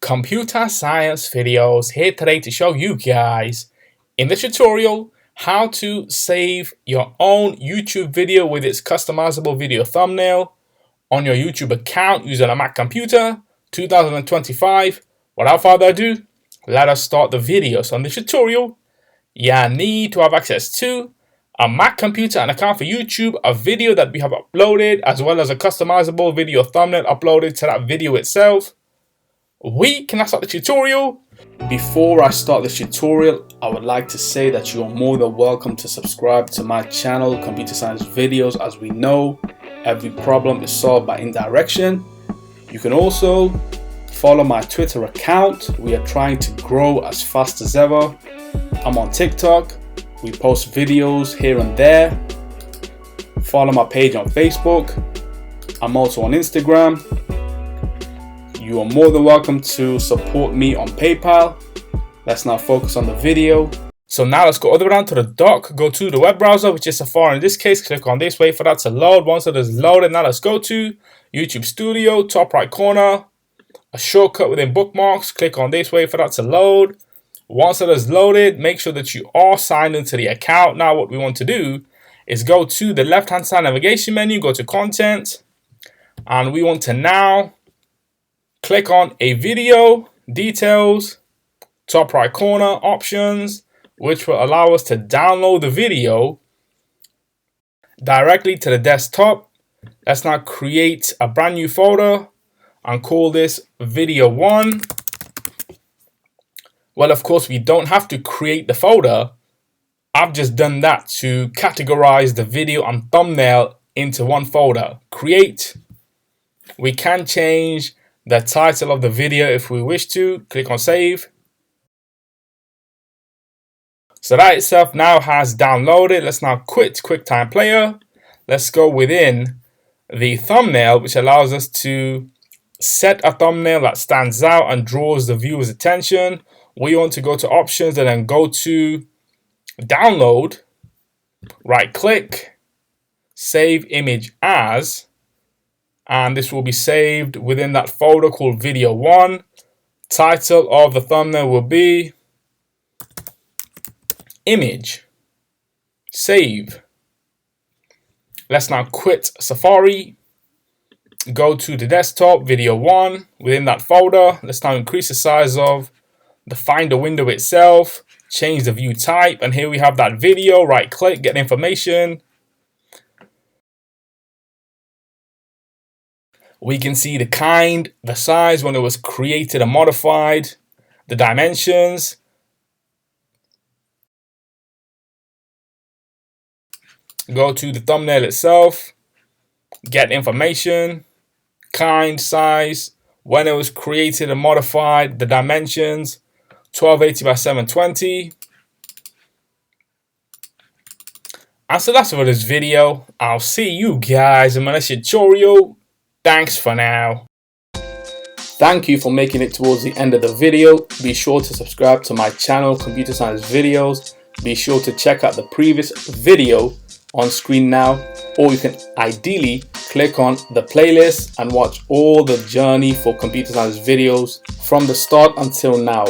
Computer Science Videos here today to show you guys in this tutorial how to save your own YouTube video with its customizable video thumbnail on your YouTube account using a Mac computer 2025. Without further ado, let us start the video. So in this tutorial, you need to have access to a Mac computer, an account for YouTube, a video that we have uploaded, as well as a customizable video thumbnail uploaded to that video itself. Can I start the tutorial? Before I start this tutorial, I would like to say that you are more than welcome to subscribe to my channel, Computer Science Videos. As we know, every problem is solved by indirection. You can also follow my Twitter account. We are trying to grow as fast as ever. I'm on TikTok. We post videos here and there. Follow my page on Facebook. I'm also on Instagram. You are more than welcome to support me on PayPal. Let's now focus on the video. So now let's go all the way down to the dock. Go to the web browser, which is Safari in this case. Click on this, wait for that to load. Once it is loaded, now let's go to YouTube Studio, top right corner. A shortcut within bookmarks. Click on this, wait for that to load. Once it is loaded, make sure that you are signed into the account. Now what we want to do is go to the left-hand side navigation menu, go to Content, and we want to now click on a video, details, top right corner, options, which will allow us to download the video directly to the desktop. Let's now create a brand new folder and call this video 1. Well, of course, we don't have to create the folder. I've just done that to categorize the video and thumbnail into one folder. Create. We can change the title of the video if we wish to. Click on save. So that itself now has downloaded. Let's now quit QuickTime Player. Let's go within the thumbnail, which allows us to set a thumbnail that stands out and draws the viewer's attention. We want to go to options and then go to download, right click, save image as, and this will be saved within that folder called video 1. Title of the thumbnail will be image. Save. Let's now quit Safari. Go to the desktop, video 1. Within that folder, let's now increase the size of the Finder window itself. Change the view type, and here we have that video. Right click, get information. We can see the kind, the size when it was created and modified, the dimensions. Go to the thumbnail itself, get information, kind, size, when it was created and modified, the dimensions, 1280 by 720. And so that's it for this video. I'll see you guys in my next tutorial. Thanks for now. Thank you for making it towards the end of the video. Be sure to subscribe to my channel, Computer Science Videos. Be sure to check out the previous video on screen now, or you can ideally click on the playlist and watch all the journey for Computer Science Videos from the start until now.